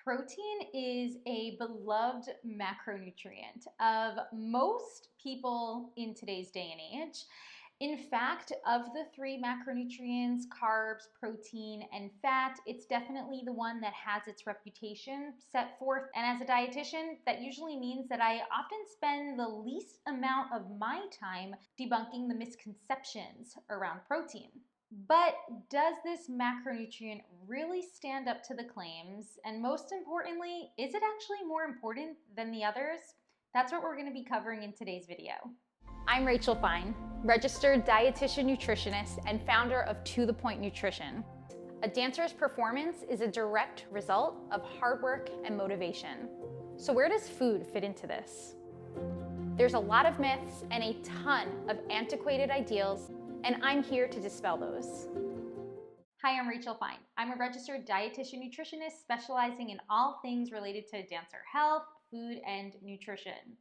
Protein is a beloved macronutrient of most people in today's day and age. In fact, of the three macronutrients, carbs, protein, and fat, it's definitely the one that has its reputation set forth. And as a dietitian, that usually means that I often spend the least amount of my time debunking the misconceptions around protein. But does this macronutrient really stand up to the claims? And most importantly, is it actually more important than the others? That's what we're going to be covering in today's video. I'm Rachel Fine, registered dietitian nutritionist and founder of To The Point Nutrition. A dancer's performance is a direct result of hard work and motivation. So where does food fit into this? There's a lot of myths and a ton of antiquated ideals, and I'm here to dispel those. Hi, I'm Rachel Fine. I'm a registered dietitian nutritionist specializing in all things related to dancer health, food, and nutrition.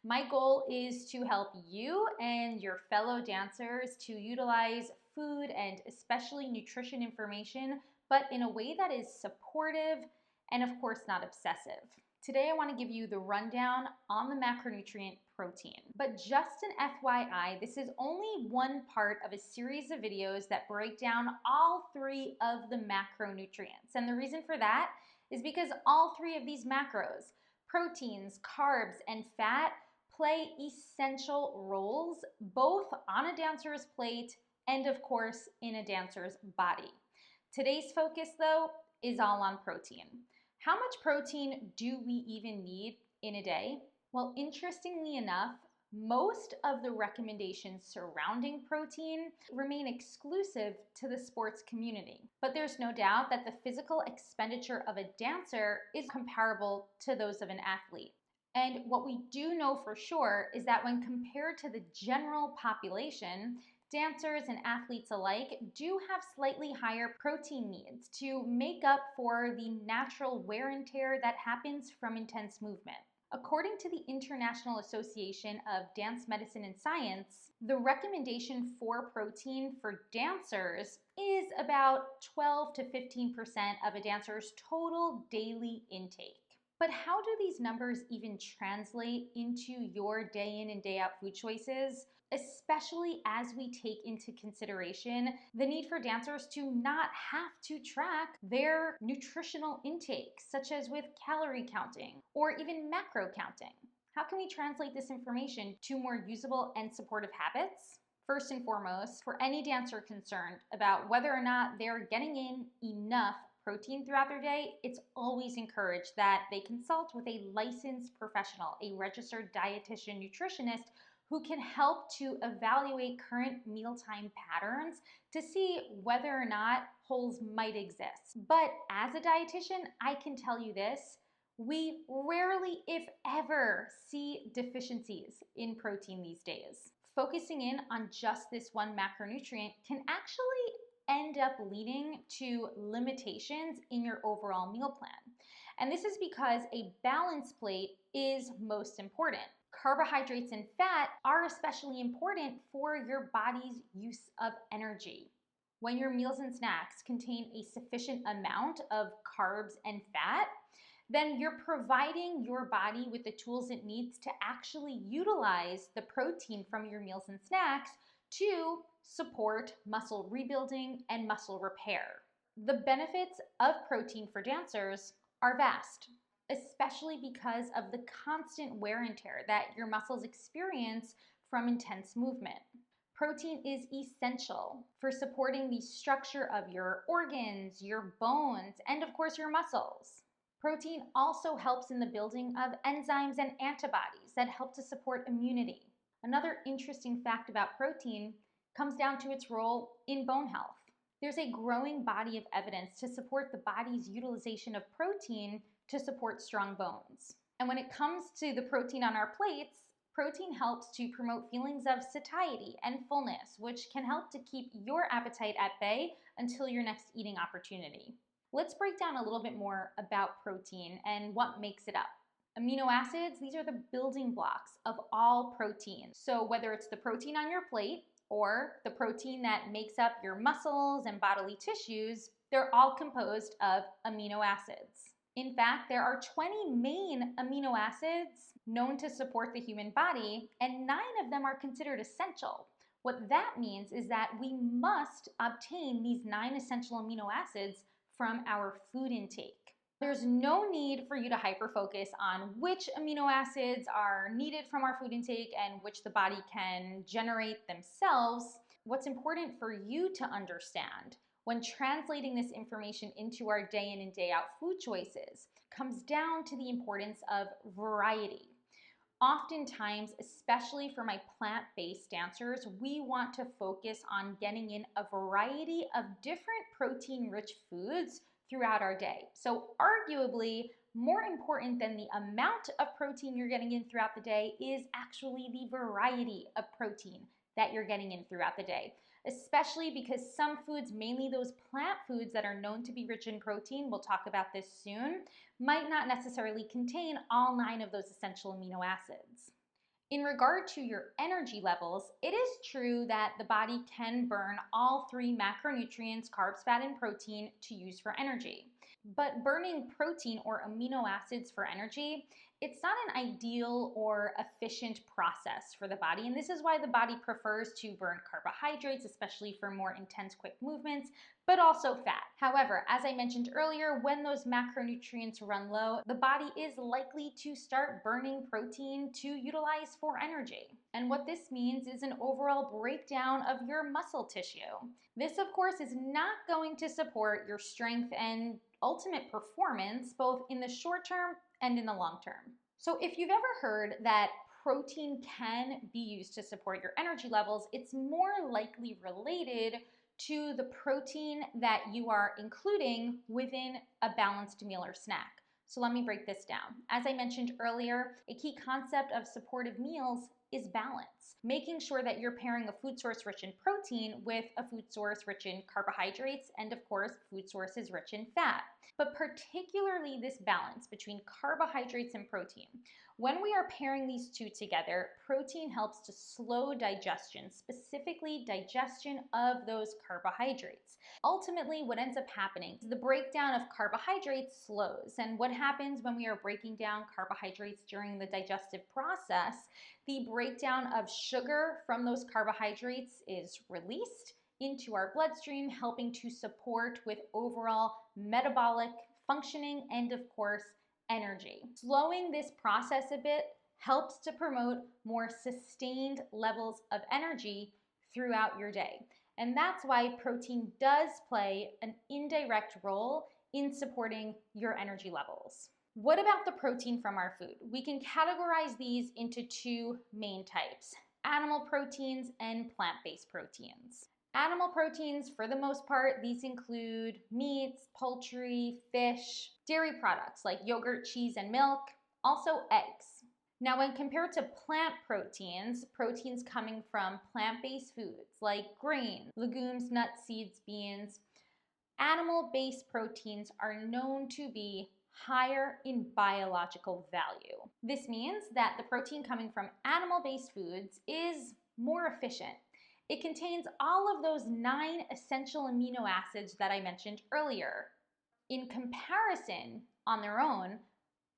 My goal is to help you and your fellow dancers to utilize food and especially nutrition information, but in a way that is supportive and of course not obsessive. Today I want to give you the rundown on the macronutrient protein. But just an FYI, this is only one part of a series of videos that break down all three of the macronutrients. And the reason for that is because all three of these macros, proteins, carbs, and fat, play essential roles both on a dancer's plate and of course in a dancer's body. Today's focus though is all on protein. How much protein do we even need in a day? Well, interestingly enough, most of the recommendations surrounding protein remain exclusive to the sports community. But there's no doubt that the physical expenditure of a dancer is comparable to those of an athlete. And what we do know for sure is that when compared to the general population, dancers and athletes alike do have slightly higher protein needs to make up for the natural wear and tear that happens from intense movement. According to the International Association of Dance Medicine and Science, the recommendation for protein for dancers is about 12 to 15% of a dancer's total daily intake. But how do these numbers even translate into your day in and day out food choices, especially as we take into consideration the need for dancers to not have to track their nutritional intake, such as with calorie counting or even macro counting? How can we translate this information to more usable and supportive habits? First and foremost, for any dancer concerned about whether or not they're getting in enough protein throughout their day, it's always encouraged that they consult with a licensed professional, a registered dietitian nutritionist who can help to evaluate current mealtime patterns to see whether or not holes might exist. But as a dietitian, I can tell you this, we rarely, if ever, see deficiencies in protein these days. Focusing in on just this one macronutrient can actually end up leading to limitations in your overall meal plan. And this is because a balanced plate is most important. Carbohydrates and fat are especially important for your body's use of energy. When your meals and snacks contain a sufficient amount of carbs and fat, then you're providing your body with the tools it needs to actually utilize the protein from your meals and snacks to support muscle rebuilding and muscle repair. The benefits of protein for dancers are vast, especially because of the constant wear and tear that your muscles experience from intense movement. Protein is essential for supporting the structure of your organs, your bones, and of course your muscles. Protein also helps in the building of enzymes and antibodies that help to support immunity. Another interesting fact about protein comes down to its role in bone health. There's a growing body of evidence to support the body's utilization of protein to support strong bones. And when it comes to the protein on our plates, protein helps to promote feelings of satiety and fullness, which can help to keep your appetite at bay until your next eating opportunity. Let's break down a little bit more about protein and what makes it up. Amino acids, these are the building blocks of all protein. So whether it's the protein on your plate or the protein that makes up your muscles and bodily tissues, they're all composed of amino acids. In fact, there are 20 main amino acids known to support the human body, and 9 of them are considered essential. What that means is that we must obtain these 9 essential amino acids from our food intake. There's no need for you to hyperfocus on which amino acids are needed from our food intake and which the body can generate themselves. What's important for you to understand when translating this information into our day in and day out food choices comes down to the importance of variety. Oftentimes, especially for my plant-based dancers, we want to focus on getting in a variety of different protein-rich foods throughout our day. So arguably, more important than the amount of protein you're getting in throughout the day is actually the variety of protein that you're getting in throughout the day, especially because some foods, mainly those plant foods that are known to be rich in protein, we'll talk about this soon, might not necessarily contain all 9 of those essential amino acids. In regard to your energy levels, it is true that the body can burn all 3 macronutrients, carbs, fat, and protein to use for energy. But burning protein or amino acids for energy, it's not an ideal or efficient process for the body, and this is why the body prefers to burn carbohydrates, especially for more intense, quick movements, but also fat. However, as I mentioned earlier, when those macronutrients run low, the body is likely to start burning protein to utilize for energy. And what this means is an overall breakdown of your muscle tissue. This, of course, is not going to support your strength and ultimate performance, both in the short term and in the long term. So if you've ever heard that protein can be used to support your energy levels, it's more likely related to the protein that you are including within a balanced meal or snack. So let me break this down. As I mentioned earlier, a key concept of supportive meals is balance, making sure that you're pairing a food source rich in protein with a food source rich in carbohydrates and, of course, food sources rich in fat. But particularly this balance between carbohydrates and protein. When we are pairing these two together, protein helps to slow digestion, specifically digestion of those carbohydrates. Ultimately, what ends up happening is the breakdown of carbohydrates slows. And what happens when we are breaking down carbohydrates during the digestive process, the breakdown of sugar from those carbohydrates is released into our bloodstream, helping to support with overall metabolic functioning and, of course, energy. Slowing this process a bit helps to promote more sustained levels of energy throughout your day. And that's why protein does play an indirect role in supporting your energy levels. What about the protein from our food? We can categorize these into 2 main types: animal proteins and plant-based proteins. Animal proteins, for the most part, these include meats, poultry, fish, dairy products like yogurt, cheese, and milk, also eggs. Now, when compared to plant proteins, proteins coming from plant-based foods like grains, legumes, nuts, seeds, beans, animal-based proteins are known to be higher in biological value. This means that the protein coming from animal-based foods is more efficient. It contains all of those 9 essential amino acids that I mentioned earlier. In comparison, on their own,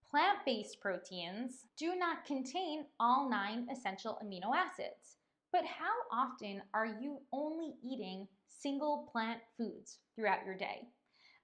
plant-based proteins do not contain all 9 essential amino acids. But how often are you only eating single plant foods throughout your day?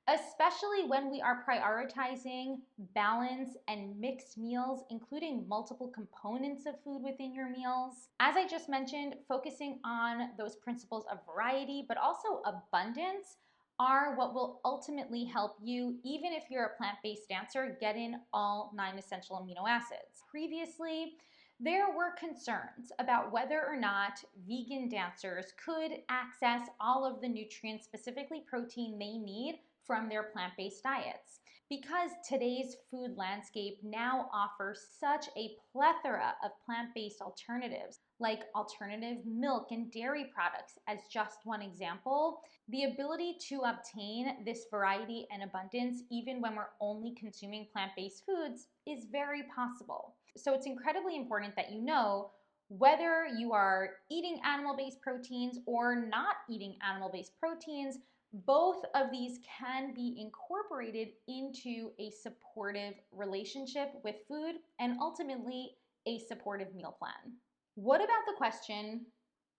Especially when we are prioritizing balance and mixed meals, including multiple components of food within your meals. As I just mentioned, focusing on those principles of variety, but also abundance, are what will ultimately help you, even if you're a plant-based dancer, get in all 9 essential amino acids. Previously, there were concerns about whether or not vegan dancers could access all of the nutrients, specifically protein, they need from their plant-based diets. Because today's food landscape now offers such a plethora of plant-based alternatives, like alternative milk and dairy products as just one example, the ability to obtain this variety and abundance, even when we're only consuming plant-based foods, is very possible. So it's incredibly important that you know whether you are eating animal-based proteins or not eating animal-based proteins, Both of these can be incorporated into a supportive relationship with food and ultimately a supportive meal plan. What about the question,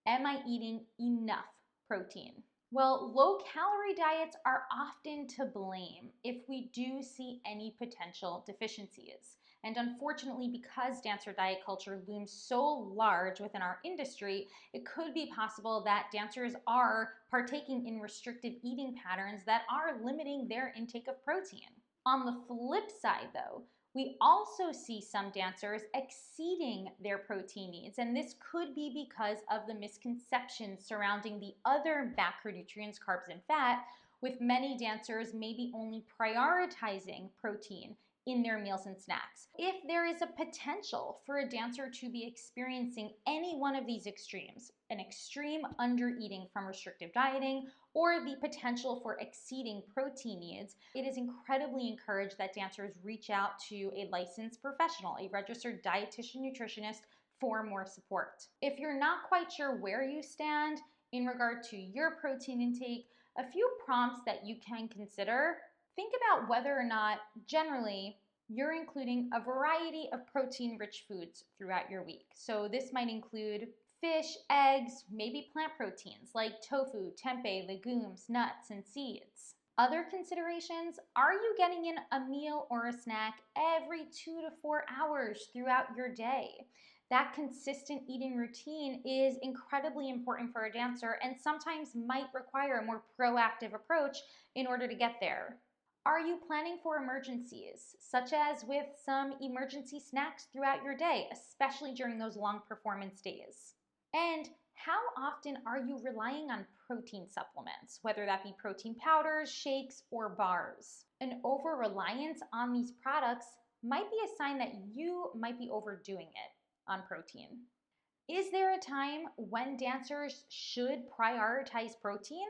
am I eating enough protein? Well, low-calorie diets are often to blame if we do see any potential deficiencies. And unfortunately, because dancer diet culture looms so large within our industry, it could be possible that dancers are partaking in restrictive eating patterns that are limiting their intake of protein. On the flip side, though, we also see some dancers exceeding their protein needs, and this could be because of the misconceptions surrounding the other macronutrients, carbs and fat, with many dancers maybe only prioritizing protein in their meals and snacks. If there is a potential for a dancer to be experiencing any one of these extremes, an extreme undereating from restrictive dieting, or the potential for exceeding protein needs, it is incredibly encouraged that dancers reach out to a licensed professional, a registered dietitian nutritionist, for more support. If you're not quite sure where you stand in regard to your protein intake, a few prompts that you can consider. Think about whether or not generally you're including a variety of protein-rich foods throughout your week. So this might include fish, eggs, maybe plant proteins like tofu, tempeh, legumes, nuts, and seeds. Other considerations, are you getting in a meal or a snack every 2 to 4 hours throughout your day? That consistent eating routine is incredibly important for a dancer and sometimes might require a more proactive approach in order to get there. Are you planning for emergencies, such as with some emergency snacks throughout your day, especially during those long performance days? And how often are you relying on protein supplements, whether that be protein powders, shakes, or bars? An over-reliance on these products might be a sign that you might be overdoing it on protein. Is there a time when dancers should prioritize protein?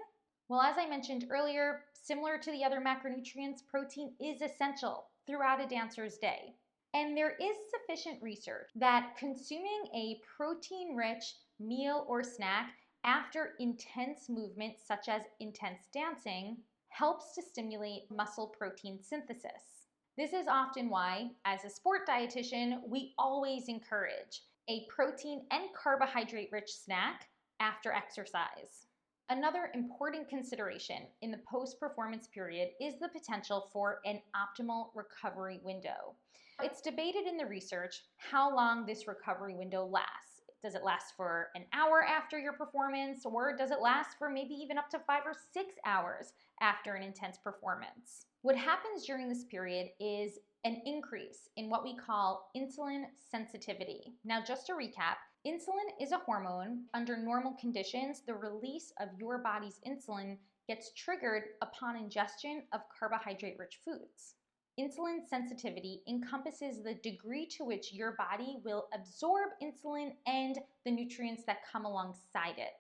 Well, as I mentioned earlier, similar to the other macronutrients, protein is essential throughout a dancer's day. And there is sufficient research that consuming a protein-rich meal or snack after intense movement, such as intense dancing, helps to stimulate muscle protein synthesis. This is often why, as a sport dietitian, we always encourage a protein and carbohydrate-rich snack after exercise. Another important consideration in the post-performance period is the potential for an optimal recovery window. It's debated in the research how long this recovery window lasts. Does it last for an hour after your performance, or does it last for maybe even up to 5 or 6 hours after an intense performance? What happens during this period is an increase in what we call insulin sensitivity. Now, just to recap, insulin is a hormone. Under normal conditions, the release of your body's insulin gets triggered upon ingestion of carbohydrate-rich foods. Insulin sensitivity encompasses the degree to which your body will absorb insulin and the nutrients that come alongside it.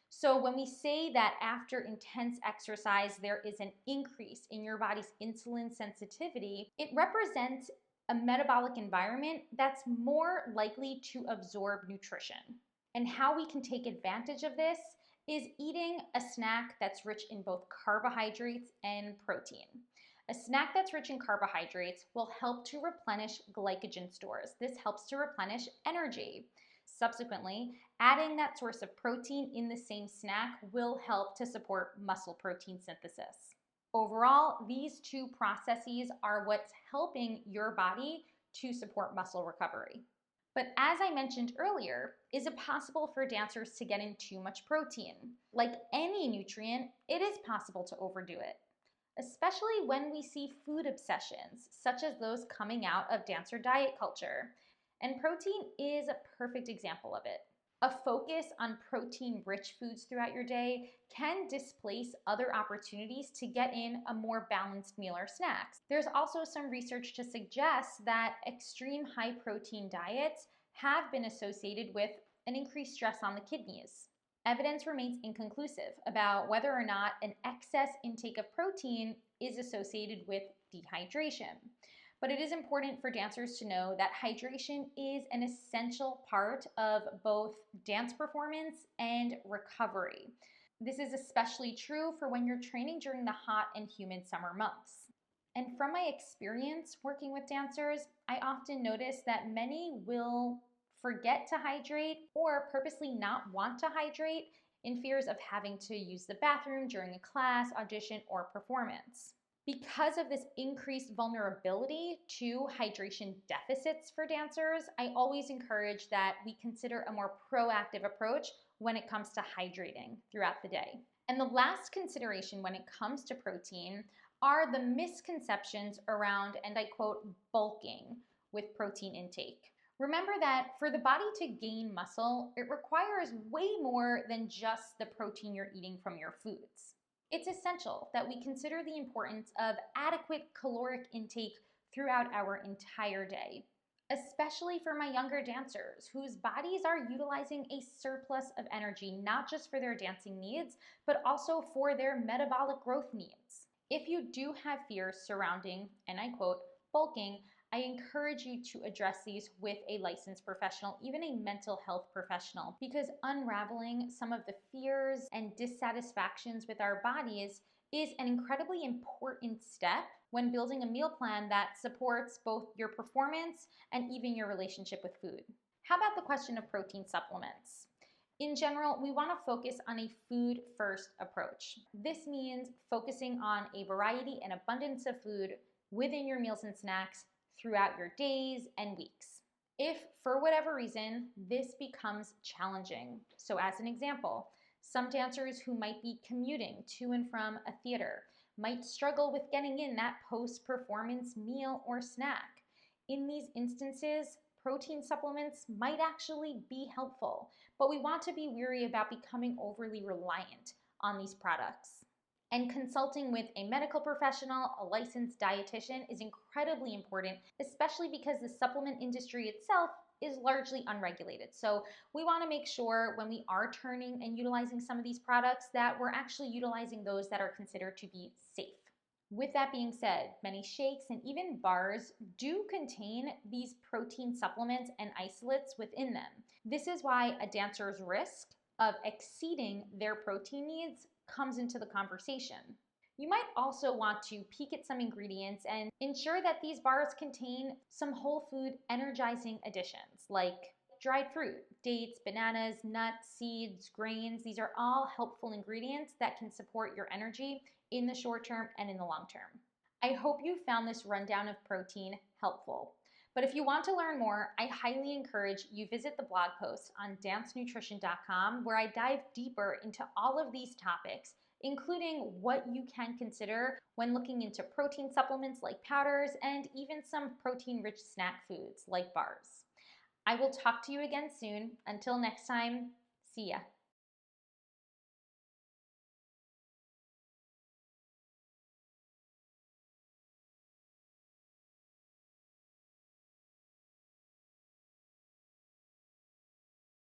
So when we say that after intense exercise there is an increase in your body's insulin sensitivity, it represents a metabolic environment that's more likely to absorb nutrition. And how we can take advantage of this is eating a snack that's rich in both carbohydrates and protein. A snack that's rich in carbohydrates will help to replenish glycogen stores. This helps to replenish energy. Subsequently, adding that source of protein in the same snack will help to support muscle protein synthesis. Overall, these two processes are what's helping your body to support muscle recovery. But as I mentioned earlier, is it possible for dancers to get in too much protein? Like any nutrient, it is possible to overdo it, especially when we see food obsessions, such as those coming out of dancer diet culture. And protein is a perfect example of it. A focus on protein-rich foods throughout your day can displace other opportunities to get in a more balanced meal or snacks. There's also some research to suggest that extreme high-protein diets have been associated with an increased stress on the kidneys. Evidence remains inconclusive about whether or not an excess intake of protein is associated with dehydration. But it is important for dancers to know that hydration is an essential part of both dance performance and recovery. This is especially true for when you're training during the hot and humid summer months. And from my experience working with dancers, I often notice that many will forget to hydrate or purposely not want to hydrate in fears of having to use the bathroom during a class, audition, or performance. Because of this increased vulnerability to hydration deficits for dancers, I always encourage that we consider a more proactive approach when it comes to hydrating throughout the day. And the last consideration when it comes to protein are the misconceptions around, and I quote, bulking with protein intake. Remember that for the body to gain muscle, it requires way more than just the protein you're eating from your foods. It's essential that we consider the importance of adequate caloric intake throughout our entire day, especially for my younger dancers whose bodies are utilizing a surplus of energy, not just for their dancing needs, but also for their metabolic growth needs. If you do have fears surrounding, and I quote, bulking, I encourage you to address these with a licensed professional, even a mental health professional, because unraveling some of the fears and dissatisfactions with our bodies is an incredibly important step when building a meal plan that supports both your performance and even your relationship with food. How about the question of protein supplements? In general, we want to focus on a food-first approach. This means focusing on a variety and abundance of food within your meals and snacks throughout your days and weeks. If, for whatever reason, this becomes challenging, so as an example, some dancers who might be commuting to and from a theater might struggle with getting in that post-performance meal or snack. In these instances, protein supplements might actually be helpful, but we want to be wary about becoming overly reliant on these products. And consulting with a medical professional, a licensed dietitian, is incredibly important, especially because the supplement industry itself is largely unregulated. So we want to make sure when we are turning and utilizing some of these products that we're actually utilizing those that are considered to be safe. With that being said, many shakes and even bars do contain these protein supplements and isolates within them. This is why a dancer's risk of exceeding their protein needs comes into the conversation. You might also want to peek at some ingredients and ensure that these bars contain some whole food energizing additions like dried fruit, dates, bananas, nuts, seeds, grains. These are all helpful ingredients that can support your energy in the short term and in the long term. I hope you found this rundown of protein helpful. But if you want to learn more, I highly encourage you visit the blog post on dancenutrition.com where I dive deeper into all of these topics, including what you can consider when looking into protein supplements like powders and even some protein-rich snack foods like bars. I will talk to you again soon. Until next time, see ya.